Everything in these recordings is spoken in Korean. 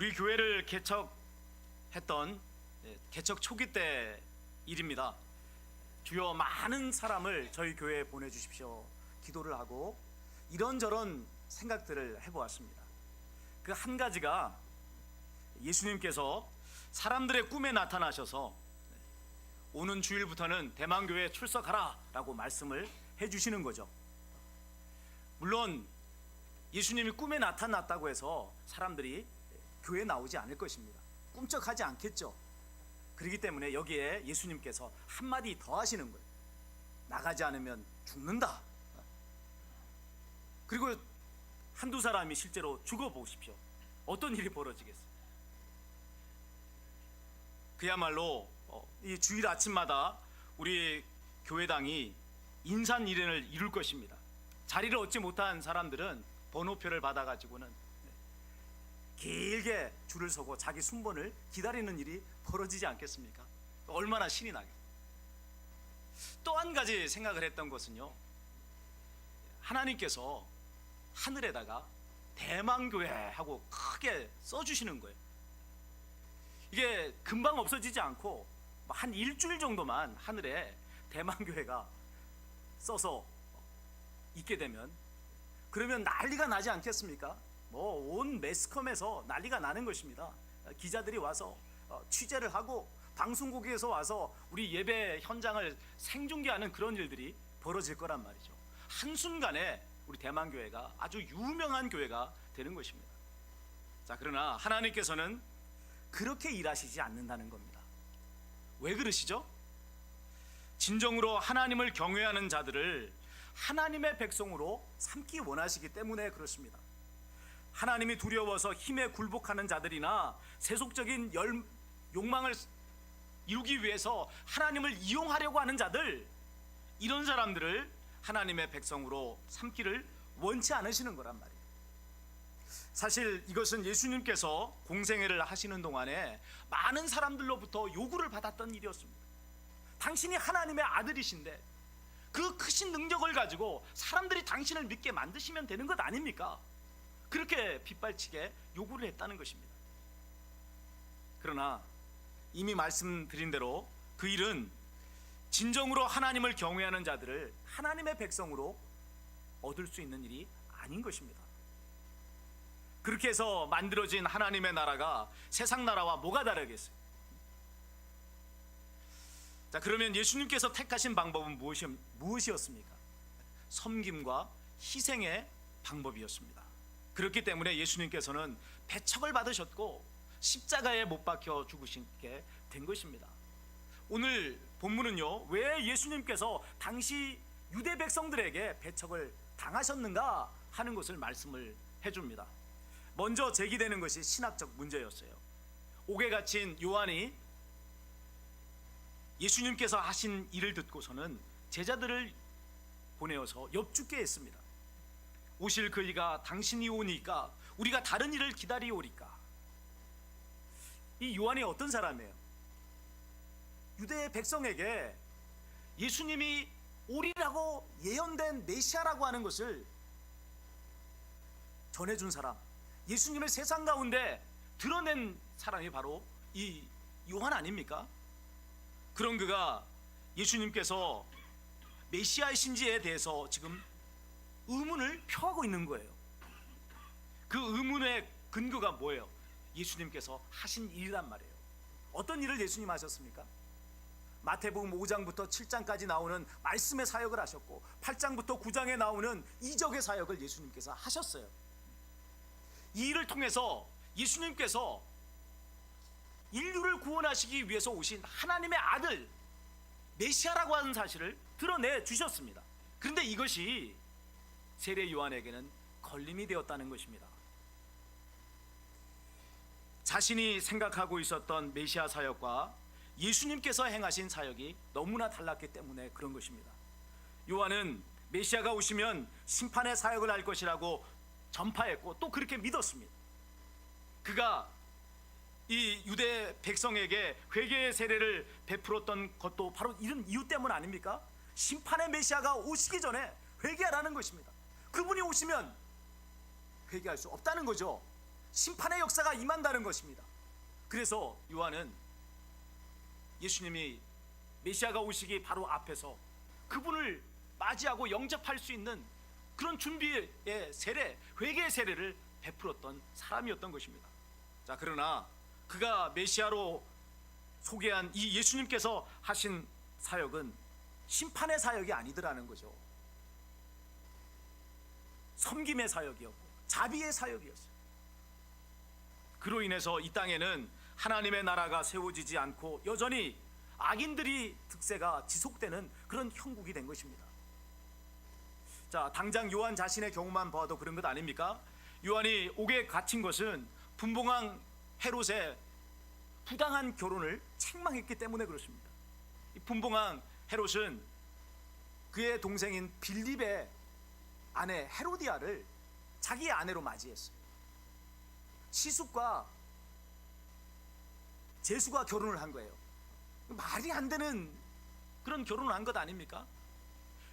우리 교회를 개척했던 개척 초기 때 일입니다. 주여 많은 사람을 저희 교회에 보내주십시오 기도를 하고 이런저런 생각들을 해보았습니다. 그 한 가지가 예수님께서 사람들의 꿈에 나타나셔서 오는 주일부터는 대만교회에 출석하라 라고 말씀을 해주시는 거죠. 물론 예수님이 꿈에 나타났다고 해서 사람들이 교회에 나오지 않을 것입니다. 꿈쩍하지 않겠죠. 그렇기 때문에 여기에 예수님께서 한마디 더 하시는 거예요. 나가지 않으면 죽는다. 그리고 한두 사람이 실제로 죽어보십시오. 어떤 일이 벌어지겠어요? 그야말로 이 주일 아침마다 우리 교회당이 인산일연을 이룰 것입니다. 자리를 얻지 못한 사람들은 번호표를 받아가지고는 길게 줄을 서고 자기 순번을 기다리는 일이 벌어지지 않겠습니까? 얼마나 신이 나겠어요. 또 한 가지 생각을 했던 것은요, 하나님께서 하늘에다가 대만교회 하고 크게 써주시는 거예요. 이게 금방 없어지지 않고 한 일주일 정도만 하늘에 대만교회가 써서 있게 되면 그러면 난리가 나지 않겠습니까? 뭐 온 매스컴에서 난리가 나는 것입니다. 기자들이 와서 취재를 하고 방송국에서 와서 우리 예배 현장을 생중계하는 그런 일들이 벌어질 거란 말이죠. 한순간에 우리 대만교회가 아주 유명한 교회가 되는 것입니다. 자, 그러나 하나님께서는 그렇게 일하시지 않는다는 겁니다. 왜 그러시죠? 진정으로 하나님을 경외하는 자들을 하나님의 백성으로 삼기 원하시기 때문에 그렇습니다. 하나님이 두려워서 힘에 굴복하는 자들이나 세속적인 욕망을 이루기 위해서 하나님을 이용하려고 하는 자들, 이런 사람들을 하나님의 백성으로 삼기를 원치 않으시는 거란 말이에요. 사실 이것은 예수님께서 공생애를 하시는 동안에 많은 사람들로부터 요구를 받았던 일이었습니다. 당신이 하나님의 아들이신데 그 크신 능력을 가지고 사람들이 당신을 믿게 만드시면 되는 것 아닙니까? 그렇게 빗발치게 요구를 했다는 것입니다. 그러나 이미 말씀드린 대로 그 일은 진정으로 하나님을 경외하는 자들을 하나님의 백성으로 얻을 수 있는 일이 아닌 것입니다. 그렇게 해서 만들어진 하나님의 나라가 세상 나라와 뭐가 다르겠어요? 자, 그러면 예수님께서 택하신 방법은 무엇이었습니까? 섬김과 희생의 방법이었습니다. 그렇기 때문에 예수님께서는 배척을 받으셨고 십자가에 못 박혀 죽으시게 된 것입니다. 오늘 본문은요, 왜 예수님께서 당시 유대 백성들에게 배척을 당하셨는가 하는 것을 말씀을 해줍니다. 먼저 제기되는 것이 신학적 문제였어요. 옥에 갇힌 요한이 예수님께서 하신 일을 듣고서는 제자들을 보내어서 엽죽게 했습니다. 오실 그이가 당신이 오니까 우리가 다른 일을 기다리오리까. 이 요한이 어떤 사람이에요? 유대 백성에게 예수님이 오리라고 예언된 메시아라고 하는 것을 전해준 사람, 예수님을 세상 가운데 드러낸 사람이 바로 이 요한 아닙니까? 그런 그가 예수님께서 메시아이신지에 대해서 지금 의문을 표하고 있는 거예요. 그 의문의 근거가 뭐예요? 예수님께서 하신 일이란 말이에요. 어떤 일을 예수님 하셨습니까? 마태복음 5장부터 7장까지 나오는 말씀의 사역을 하셨고 8장부터 9장에 나오는 이적의 사역을 예수님께서 하셨어요. 이 일을 통해서 예수님께서 인류를 구원하시기 위해서 오신 하나님의 아들 메시아라고 하는 사실을 드러내 주셨습니다. 그런데 이것이 세례 요한에게는 걸림이 되었다는 것입니다. 자신이 생각하고 있었던 메시아 사역과 예수님께서 행하신 사역이 너무나 달랐기 때문에 그런 것입니다. 요한은 메시아가 오시면 심판의 사역을 할 것이라고 전파했고 또 그렇게 믿었습니다. 그가 이 유대 백성에게 회개의 세례를 베풀었던 것도 바로 이런 이유 때문 아닙니까? 심판의 메시아가 오시기 전에 회개하라는 것입니다. 그분이 오시면 회개할 수 없다는 거죠. 심판의 역사가 임한다는 것입니다. 그래서 요한은 예수님이 메시아가 오시기 바로 앞에서 그분을 맞이하고 영접할 수 있는 그런 준비의 세례, 회개의 세례를 베풀었던 사람이었던 것입니다. 자, 그러나 그가 메시아로 소개한 이 예수님께서 하신 사역은 심판의 사역이 아니더라는 거죠. 섬김의 사역이었고 자비의 사역이었어요. 그로 인해서 이 땅에는 하나님의 나라가 세워지지 않고 여전히 악인들이 득세가 지속되는 그런 형국이 된 것입니다. 자, 당장 요한 자신의 경우만 봐도 그런 것 아닙니까? 요한이 옥에 갇힌 것은 분봉왕 헤롯의 부당한 결혼을 책망했기 때문에 그렇습니다. 이 분봉왕 헤롯은 그의 동생인 빌립의 아내 헤로디아를 자기의 아내로 맞이했어요. 시숙과 제수가 결혼을 한 거예요. 말이 안 되는 그런 결혼을 한 것 아닙니까?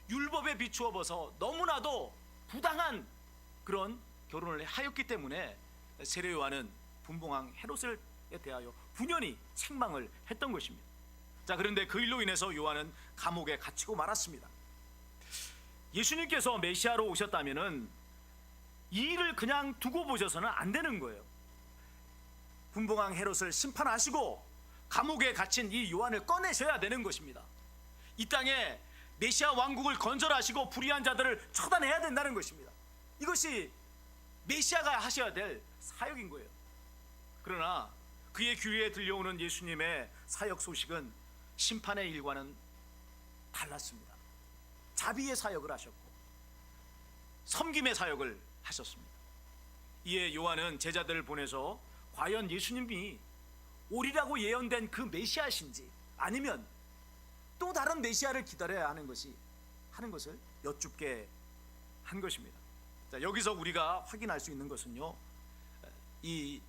율법에 비추어 봐서 너무나도 부당한 그런 결혼을 하였기 때문에 세례 요한은 분봉왕 헤롯에 대하여 분연히 책망을 했던 것입니다. 자, 그런데 그 일로 인해서 요한은 감옥에 갇히고 말았습니다. 예수님께서 메시아로 오셨다면은 이 일을 그냥 두고 보셔서는 안 되는 거예요. 분봉왕 헤롯을 심판하시고 감옥에 갇힌 이 요한을 꺼내셔야 되는 것입니다. 이 땅에 메시아 왕국을 건설하시고 불의한 자들을 처단해야 된다는 것입니다. 이것이 메시아가 하셔야 될 사역인 거예요. 그러나 그의 귀에 들려오는 예수님의 사역 소식은 심판의 일과는 달랐습니다. 자비의 사역을 하셨고 섬김의 사역을 하셨습니다. 이에 요한은 제자들을 보내서 과연 예수님이 오리라고 예언된 그 메시아신지 아니면 또 다른 메시아를 기다려야 하는 것을 여쭙게 한 것입니다. 자, 여기서 우리가 확인할 수 있는 것은요, 이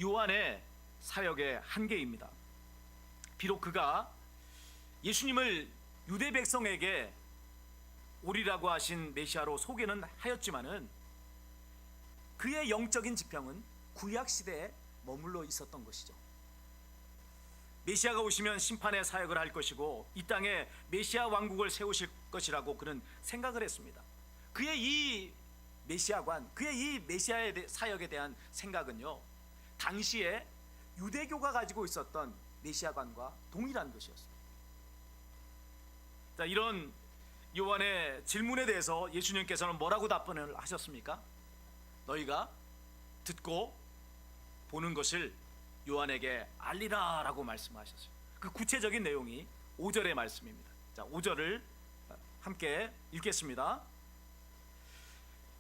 요한의 사역의 한계입니다. 비록 그가 예수님을 유대 백성에게 오리라고 하신 메시아로 소개는 하였지만은 그의 영적인 지평은 구약 시대에 머물러 있었던 것이죠. 메시아가 오시면 심판의 사역을 할 것이고 이 땅에 메시아 왕국을 세우실 것이라고 그는 생각을 했습니다. 그의 이 메시아관, 그의 이 메시아의 사역에 대한 생각은요, 당시에 유대교가 가지고 있었던 메시아관과 동일한 것이었습니다. 자, 이런 요한의 질문에 대해서 예수님께서는 뭐라고 답변을 하셨습니까? 너희가 듣고 보는 것을 요한에게 알리라 라고 말씀하셨어요. 그 구체적인 내용이 5절의 말씀입니다. 자, 5절을 함께 읽겠습니다.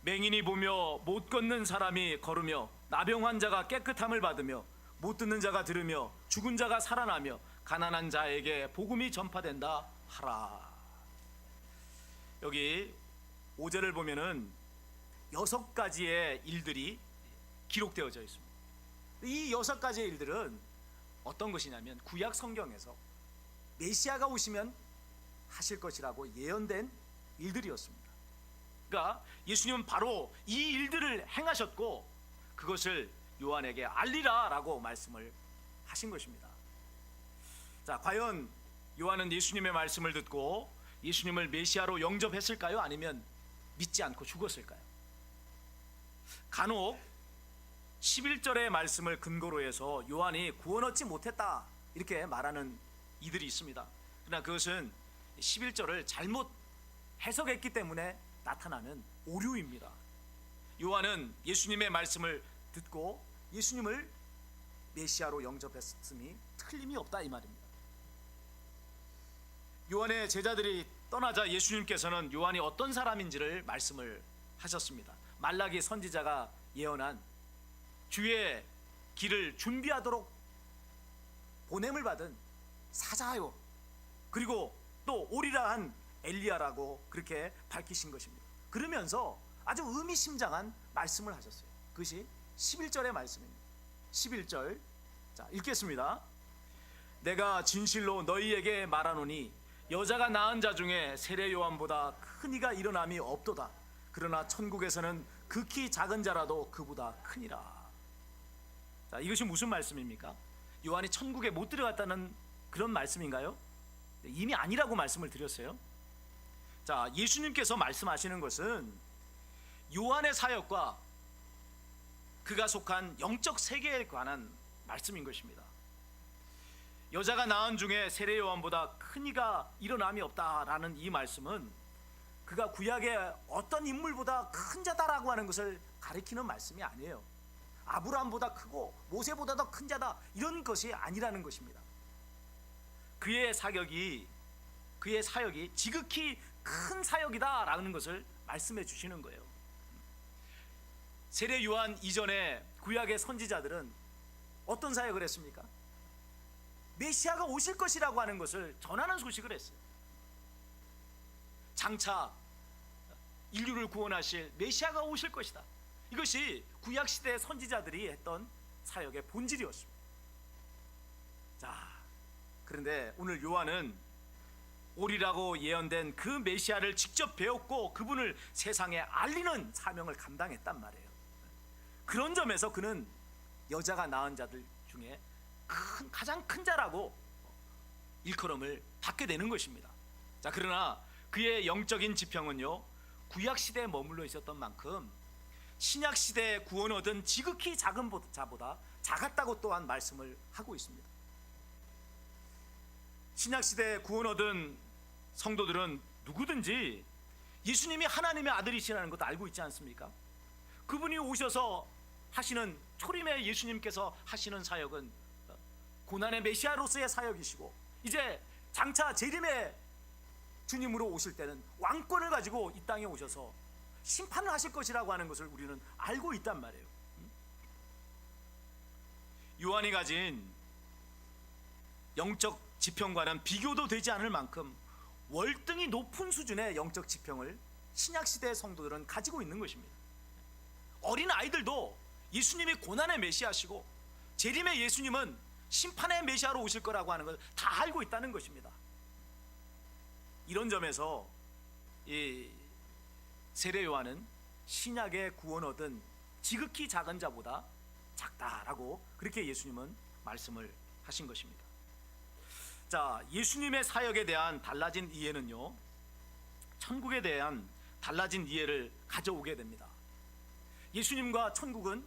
맹인이 보며 못 걷는 사람이 걸으며 나병 환자가 깨끗함을 받으며 못 듣는 자가 들으며 죽은 자가 살아나며 가난한 자에게 복음이 전파된다 하라. 여기 5절을 보면은 6가지의 일들이 기록되어져 있습니다. 이 6가지의 일들은 어떤 것이냐면 구약 성경에서 메시아가 오시면 하실 것이라고 예언된 일들이었습니다. 그러니까 예수님은 바로 이 일들을 행하셨고 그것을 요한에게 알리라 라고 말씀을 하신 것입니다. 자, 과연 요한은 예수님의 말씀을 듣고 예수님을 메시아로 영접했을까요? 아니면 믿지 않고 죽었을까요? 간혹 11절의 말씀을 근거로 해서 요한이 구원 얻지 못했다 이렇게 말하는 이들이 있습니다. 그러나 그것은 11절을 잘못 해석했기 때문에 나타나는 오류입니다. 요한은 예수님의 말씀을 듣고 예수님을 메시아로 영접했음이 틀림이 없다 이 말입니다. 요한의 제자들이 떠나자 예수님께서는 요한이 어떤 사람인지를 말씀을 하셨습니다. 말라기 선지자가 예언한 주의 길을 준비하도록 보냄을 받은 사자요, 그리고 또 오리라 한 엘리야라고 그렇게 밝히신 것입니다. 그러면서 아주 의미심장한 말씀을 하셨어요. 그것이 11절의 말씀입니다. 11절, 자, 읽겠습니다. 내가 진실로 너희에게 말하노니 여자가 낳은 자 중에 세례 요한보다 큰 이가 일어남이 없도다. 그러나 천국에서는 극히 작은 자라도 그보다 크니라. 자, 이것이 무슨 말씀입니까? 요한이 천국에 못 들어갔다는 그런 말씀인가요? 이미 아니라고 말씀을 드렸어요. 자, 예수님께서 말씀하시는 것은 요한의 사역과 그가 속한 영적 세계에 관한 말씀인 것입니다. 여자가 낳은 중에 세례 요한보다 큰 이가 일어남이 없다라는 이 말씀은 그가 구약의 어떤 인물보다 큰 자다라고 하는 것을 가리키는 말씀이 아니에요. 아브라함보다 크고 모세보다 더 큰 자다, 이런 것이 아니라는 것입니다. 그의 사역이 지극히 큰 사역이다라는 것을 말씀해 주시는 거예요. 세례 요한 이전에 구약의 선지자들은 어떤 사역을 했습니까? 메시아가 오실 것이라고 하는 것을 전하는 소식을 했어요. 장차 인류를 구원하실 메시아가 오실 것이다. 이것이 구약 시대의 선지자들이 했던 사역의 본질이었습니다. 자, 그런데 오늘 요한은 오리라고 예언된 그 메시아를 직접 배웠고 그분을 세상에 알리는 사명을 감당했단 말이에요. 그런 점에서 그는 여자가 낳은 자들 중에 가장 큰 자라고 일컬음을 받게 되는 것입니다. 자, 그러나 그의 영적인 지평은요, 구약 시대에 머물러 있었던 만큼 신약 시대에 구원 얻은 지극히 작은 자보다 작았다고 또한 말씀을 하고 있습니다. 신약 시대에 구원 얻은 성도들은 누구든지 예수님이 하나님의 아들이시라는 것도 알고 있지 않습니까? 그분이 오셔서 하시는 초림의 예수님께서 하시는 사역은 고난의 메시아로서의 사역이시고, 이제 장차 재림의 주님으로 오실 때는 왕권을 가지고 이 땅에 오셔서 심판을 하실 것이라고 하는 것을 우리는 알고 있단 말이에요. 요한이 가진 영적 지평과는 비교도 되지 않을 만큼 월등히 높은 수준의 영적 지평을 신약시대의 성도들은 가지고 있는 것입니다. 어린 아이들도 예수님이 고난의 메시아시고 재림의 예수님은 심판의 메시아로 오실 거라고 하는 걸 다 알고 있다는 것입니다. 이런 점에서 이 세례 요한은 신약의 구원 얻은 지극히 작은 자보다 작다라고 그렇게 예수님은 말씀을 하신 것입니다. 자, 예수님의 사역에 대한 달라진 이해는요, 천국에 대한 달라진 이해를 가져오게 됩니다. 예수님과 천국은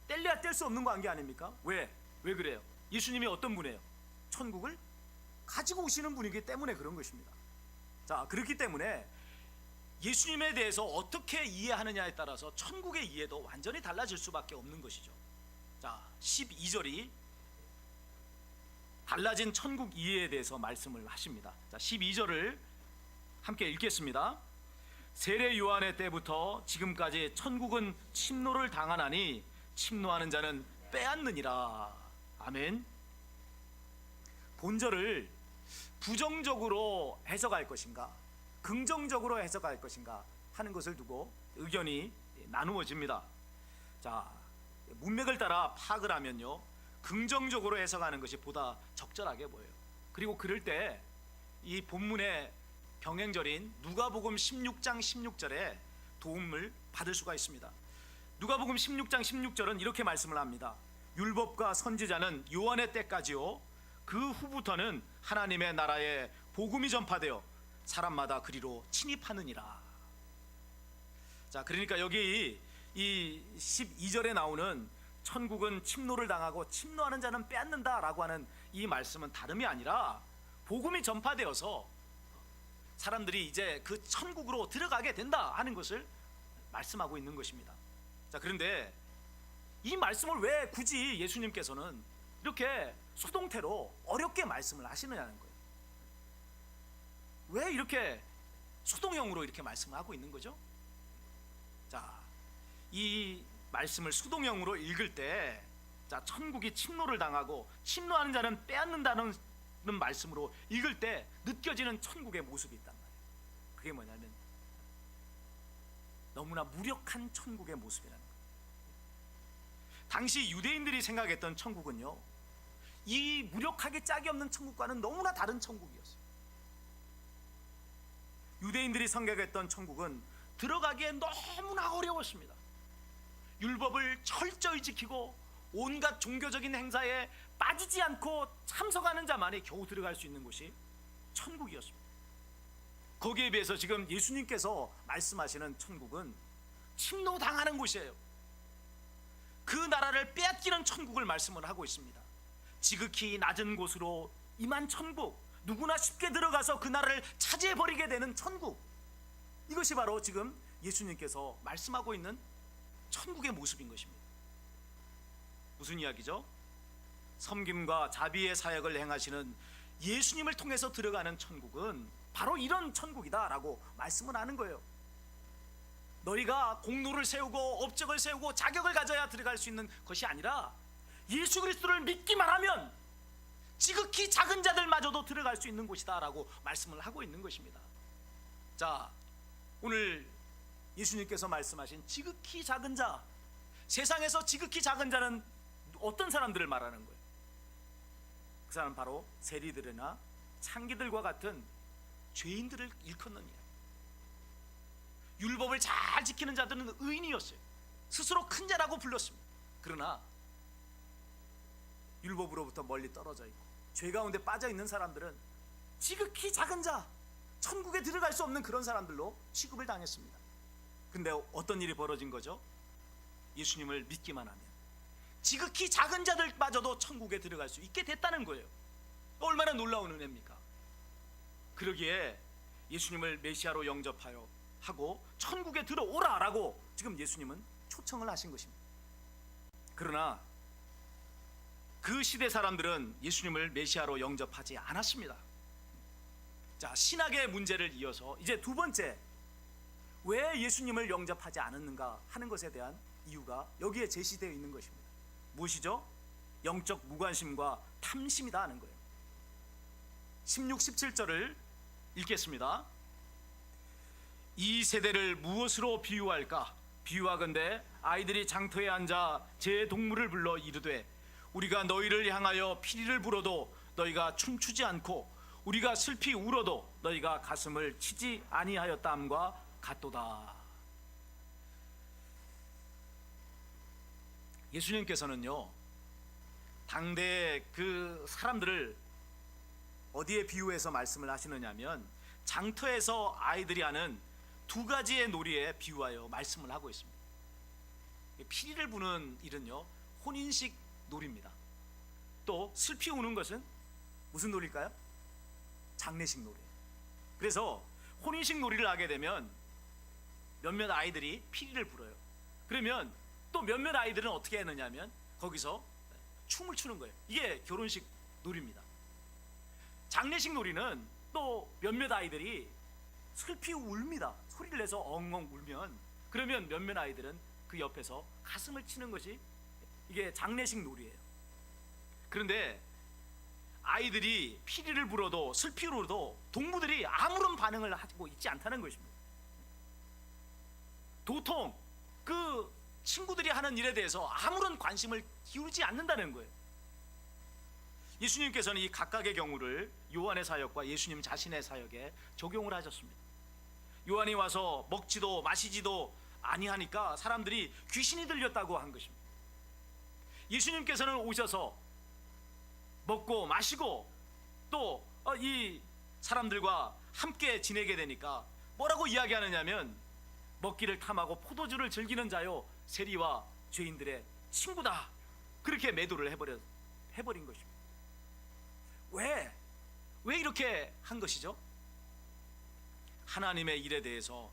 뗄래야 뗄 수 없는 관계 아닙니까? 왜 그래요? 예수님이 어떤 분이에요? 천국을 가지고 오시는 분이기 때문에 그런 것입니다. 자, 그렇기 때문에 예수님에 대해서 어떻게 이해하느냐에 따라서 천국의 이해도 완전히 달라질 수밖에 없는 것이죠. 자, 12절이 달라진 천국 이해에 대해서 말씀을 하십니다. 자, 12절을 함께 읽겠습니다. 세례 요한의 때부터 지금까지 천국은 침노를 당하나니 침노하는 자는 빼앗느니라. 아멘. 본절을 부정적으로 해석할 것인가, 긍정적으로 해석할 것인가 하는 것을 두고 의견이 나누어집니다. 자, 문맥을 따라 파악을 하면요, 긍정적으로 해석하는 것이 보다 적절하게 보여요. 그리고 그럴 때 이 본문의 병행절인 누가복음 16장 16절에 도움을 받을 수가 있습니다. 누가복음 16장 16절은 이렇게 말씀을 합니다. 율법과 선지자는 요한의 때까지요, 그 후부터는 하나님의 나라에 복음이 전파되어 사람마다 그리로 침입하느니라. 자, 그러니까 여기 이 12절에 나오는 천국은 침노를 당하고 침노하는 자는 빼앗는다라고 하는 이 말씀은 다름이 아니라 복음이 전파되어서 사람들이 이제 그 천국으로 들어가게 된다 하는 것을 말씀하고 있는 것입니다. 자, 그런데 이 말씀을 왜 굳이 예수님께서는 이렇게 수동태로 어렵게 말씀을 하시느냐는 거예요. 왜 이렇게 수동형으로 이렇게 말씀을 하고 있는 거죠? 자, 이 말씀을 수동형으로 읽을 때, 자, 천국이 침노를 당하고 침노하는 자는 빼앗는다는 말씀으로 읽을 때 느껴지는 천국의 모습이 있단 말이에요. 그게 뭐냐면 너무나 무력한 천국의 모습이라는 거예요. 당시 유대인들이 생각했던 천국은요, 이 무력하게 짝이 없는 천국과는 너무나 다른 천국이었어요. 유대인들이 생각했던 천국은 들어가기에 너무나 어려웠습니다. 율법을 철저히 지키고 온갖 종교적인 행사에 빠지지 않고 참석하는 자만이 겨우 들어갈 수 있는 곳이 천국이었습니다. 거기에 비해서 지금 예수님께서 말씀하시는 천국은 침노당하는 곳이에요. 그 나라를 빼앗기는 천국을 말씀을 하고 있습니다. 지극히 낮은 곳으로 임한 천국, 누구나 쉽게 들어가서 그 나라를 차지해버리게 되는 천국, 이것이 바로 지금 예수님께서 말씀하고 있는 천국의 모습인 것입니다. 무슨 이야기죠? 섬김과 자비의 사역을 행하시는 예수님을 통해서 들어가는 천국은 바로 이런 천국이다 라고 말씀을 하는 거예요. 너희가 공로를 세우고 업적을 세우고 자격을 가져야 들어갈 수 있는 것이 아니라 예수 그리스도를 믿기만 하면 지극히 작은 자들마저도 들어갈 수 있는 곳이다 라고 말씀을 하고 있는 것입니다. 자, 오늘 예수님께서 말씀하신 지극히 작은 자, 세상에서 지극히 작은 자는 어떤 사람들을 말하는 거예요? 그 사람은 바로 세리들이나 창기들과 같은 죄인들을 일컫는 이야기. 율법을 잘 지키는 자들은 의인이었어요. 스스로 큰 자라고 불렀습니다. 그러나 율법으로부터 멀리 떨어져 있고 죄 가운데 빠져 있는 사람들은 지극히 작은 자, 천국에 들어갈 수 없는 그런 사람들로 취급을 당했습니다. 근데 어떤 일이 벌어진 거죠? 예수님을 믿기만 하면 지극히 작은 자들마저도 천국에 들어갈 수 있게 됐다는 거예요. 얼마나 놀라운 은혜입니까? 그러기에 예수님을 메시아로 영접하여 하고 천국에 들어오라라고 지금 예수님은 초청을 하신 것입니다. 그러나 그 시대 사람들은 예수님을 메시아로 영접하지 않았습니다. 자, 신학의 문제를 이어서 이제 두 번째, 왜 예수님을 영접하지 않았는가 하는 것에 대한 이유가 여기에 제시되어 있는 것입니다. 무엇이죠? 영적 무관심과 탐심이다 하는 거예요. 16, 17절을 읽겠습니다. 이 세대를 무엇으로 비유할까? 비유하건대 아이들이 장터에 앉아 제 동물을 불러 이르되 우리가 너희를 향하여 피리를 불어도 너희가 춤추지 않고 우리가 슬피 울어도 너희가 가슴을 치지 아니하였다함과 같도다. 예수님께서는요, 당대 그 사람들을 어디에 비유해서 말씀을 하시느냐면 장터에서 아이들이 하는 두 가지의 놀이에 비유하여 말씀을 하고 있습니다. 피리를 부는 일은요, 혼인식 놀이입니다. 또 슬피 우는 것은 무슨 놀일까요? 장례식 놀이. 그래서 혼인식 놀이를 하게 되면 몇몇 아이들이 피리를 불어요. 그러면 또 몇몇 아이들은 어떻게 했느냐면 거기서 춤을 추는 거예요. 이게 결혼식 놀이입니다. 장례식 놀이는 또 몇몇 아이들이 슬피 울입니다. 소리를 내서 엉엉 울면, 그러면 몇몇 아이들은 그 옆에서 가슴을 치는 것이 이게 장례식 놀이예요. 그런데 아이들이 피리를 불어도 슬피 울어도 동무들이 아무런 반응을 하고 있지 않다는 것입니다. 도통 그 친구들이 하는 일에 대해서 아무런 관심을 기울이지 않는다는 거예요. 예수님께서는 이 각각의 경우를 요한의 사역과 예수님 자신의 사역에 적용을 하셨습니다. 요한이 와서 먹지도 마시지도 아니하니까 사람들이 귀신이 들렸다고 한 것입니다. 예수님께서는 오셔서 먹고 마시고 또 이 사람들과 함께 지내게 되니까 뭐라고 이야기하느냐면 먹기를 탐하고 포도주를 즐기는 자요 세리와 죄인들의 친구다, 그렇게 매도를 해버린 것입니다. 왜 이렇게 한 것이죠? 하나님의 일에 대해서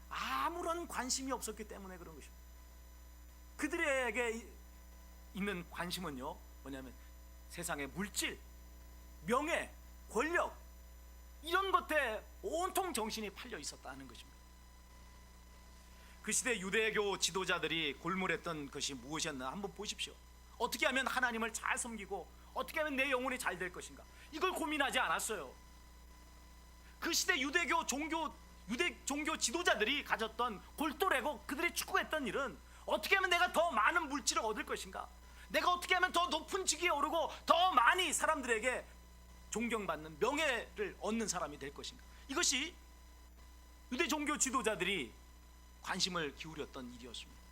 아무런 관심이 없었기 때문에 그런 것입니다. 그들에게 있는 관심은요, 뭐냐면 세상의 물질, 명예, 권력, 이런 것에 온통 정신이 팔려 있었다는 것입니다. 그 시대 유대교 지도자들이 골몰했던 것이 무엇이었나 한번 보십시오. 어떻게 하면 하나님을 잘 섬기고 어떻게 하면 내 영혼이 잘 될 것인가, 이걸 고민하지 않았어요. 그 시대 유대 종교 지도자들이 가졌던 골똘하고 그들이 추구했던 일은 어떻게 하면 내가 더 많은 물질을 얻을 것인가, 내가 어떻게 하면 더 높은 직위에 오르고 더 많이 사람들에게 존경받는 명예를 얻는 사람이 될 것인가, 이것이 유대 종교 지도자들이 관심을 기울였던 일이었습니다.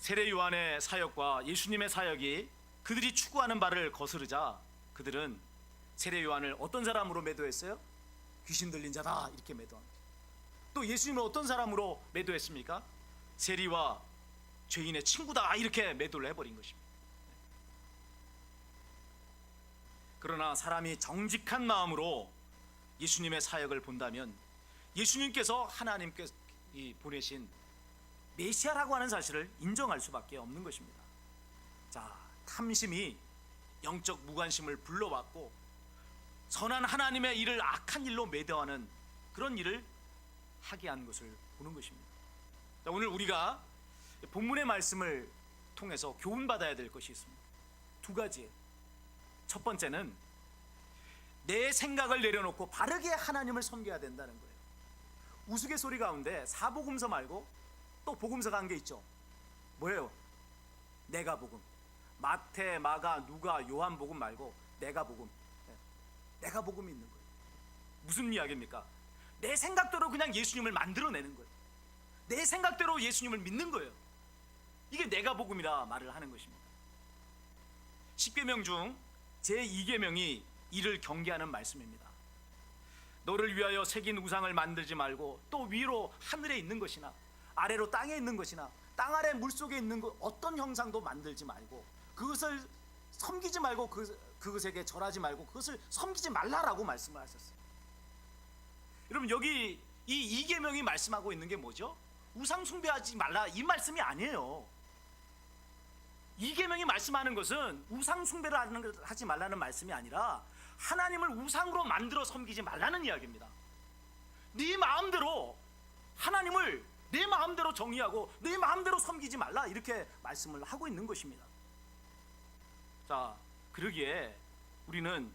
세례 요한의 사역과 예수님의 사역이 그들이 추구하는 바를 거스르자 그들은 세례 요한을 어떤 사람으로 매도했어요? 귀신 들린 자다 이렇게 매도한 거죠. 또 예수님을 어떤 사람으로 매도했습니까? 세리와 죄인의 친구다 이렇게 매도를 해버린 것입니다. 그러나 사람이 정직한 마음으로 예수님의 사역을 본다면 예수님께서 하나님께서 보내신 메시아라고 하는 사실을 인정할 수밖에 없는 것입니다. 자, 탐심이 영적 무관심을 불러왔고 선한 하나님의 일을 악한 일로 매도하는 그런 일을 하게 한 것을 보는 것입니다. 자, 오늘 우리가 본문의 말씀을 통해서 교훈받아야 될 것이 있습니다. 두 가지. 첫 번째는 내 생각을 내려놓고 바르게 하나님을 섬겨야 된다는 거예요. 우스갯소리 가운데 사복음서 말고 또 복음서가 한 게 있죠. 뭐예요? 내가복음. 마태, 마가, 누가, 요한복음 말고 내가복음. 내가복음이 있는 거예요. 무슨 이야기입니까? 내 생각대로 그냥 예수님을 만들어내는 거예요. 내 생각대로 예수님을 믿는 거예요. 이게 내가복음이라 말을 하는 것입니다. 10계명 중 제2계명이 이를 경계하는 말씀입니다. 너를 위하여 새긴 우상을 만들지 말고 또 위로 하늘에 있는 것이나 아래로 땅에 있는 것이나 땅 아래 물속에 있는 것 어떤 형상도 만들지 말고 그것을 섬기지 말고 그것에게 절하지 말고 그것을 섬기지 말라라고 말씀을 하셨어요. 여러분 여기 이 2계명이 말씀하고 있는 게 뭐죠? 우상 숭배하지 말라 이 말씀이 아니에요. 2계명이 말씀하는 것은 우상 숭배를 하지 말라는 말씀이 아니라 하나님을 우상으로 만들어 섬기지 말라는 이야기입니다. 네 마음대로 하나님을 내 마음대로 정의하고 내 마음대로 섬기지 말라 이렇게 말씀을 하고 있는 것입니다. 자, 그러기에 우리는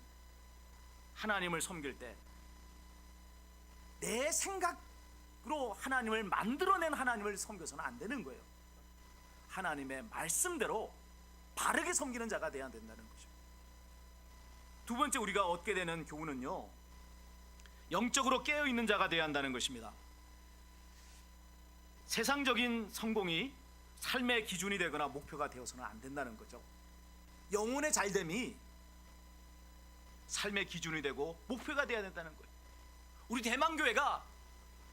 하나님을 섬길 때 내 생각으로 하나님을 만들어낸 하나님을 섬겨서는 안 되는 거예요. 하나님의 말씀대로 바르게 섬기는 자가 되어야 된다는 거죠. 두 번째 우리가 얻게 되는 교훈은요, 영적으로 깨어있는 자가 되어야 한다는 것입니다. 세상적인 성공이 삶의 기준이 되거나 목표가 되어서는 안 된다는 거죠. 영혼의 잘됨이 삶의 기준이 되고 목표가 되어야 된다는 거예요. 우리 대만교회가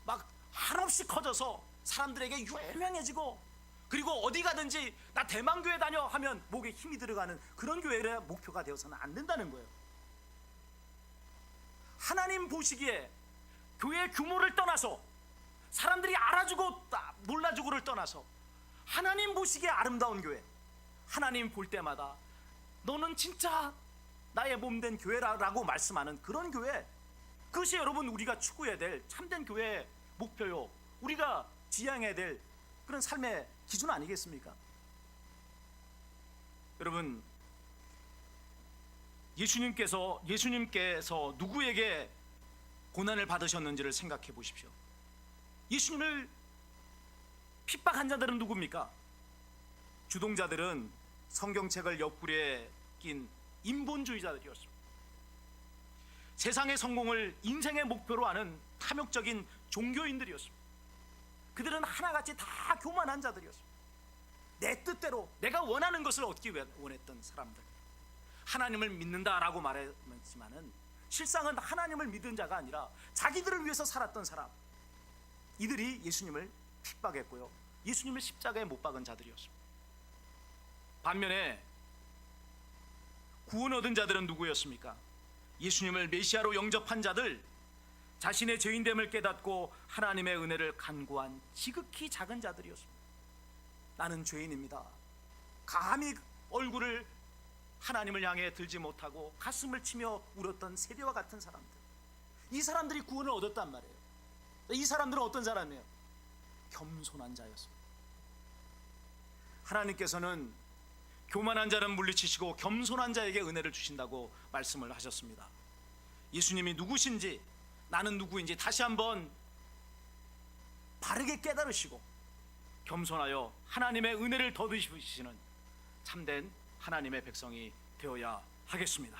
막 한없이 커져서 사람들에게 유명해지고 그리고 어디 가든지 나 대만교회 다녀 하면 목에 힘이 들어가는 그런 교회의 목표가 되어서는 안 된다는 거예요. 하나님 보시기에 교회 규모를 떠나서 사람들이 알아주고 몰라주고를 떠나서 하나님 보시기에 아름다운 교회, 하나님 볼 때마다 너는 진짜 나의 몸된 교회라고 말씀하는 그런 교회, 그것이 여러분 우리가 추구해야 될 참된 교회의 목표요, 우리가 지향해야 될 그런 삶의 기준 아니겠습니까? 여러분, 예수님께서 누구에게 고난을 받으셨는지를 생각해 보십시오. 예수님을 핍박한 자들은 누굽니까? 주동자들은 성경책을 옆구리에 낀 인본주의자들이었습니다. 세상의 성공을 인생의 목표로 하는 탐욕적인 종교인들이었습니다. 그들은 하나같이 다 교만한 자들이었습니다. 내 뜻대로 내가 원하는 것을 얻기 원했던 사람들, 하나님을 믿는다라고 말했지만은 실상은 하나님을 믿은 자가 아니라 자기들을 위해서 살았던 사람, 이들이 예수님을 핍박했고요, 예수님을 십자가에 못 박은 자들이었습니다. 반면에 구원 얻은 자들은 누구였습니까? 예수님을 메시아로 영접한 자들, 자신의 죄인됨을 깨닫고 하나님의 은혜를 간구한 지극히 작은 자들이었습니다. 나는 죄인입니다. 감히 얼굴을 하나님을 향해 들지 못하고 가슴을 치며 울었던 세리와 같은 사람들, 이 사람들이 구원을 얻었단 말이에요. 이 사람들은 어떤 사람이에요? 겸손한 자였습니다. 하나님께서는 교만한 자는 물리치시고 겸손한 자에게 은혜를 주신다고 말씀을 하셨습니다. 예수님이 누구신지, 나는 누구인지 다시 한번 바르게 깨달으시고 겸손하여 하나님의 은혜를 더드시는 참된 하나님의 백성이 되어야 하겠습니다.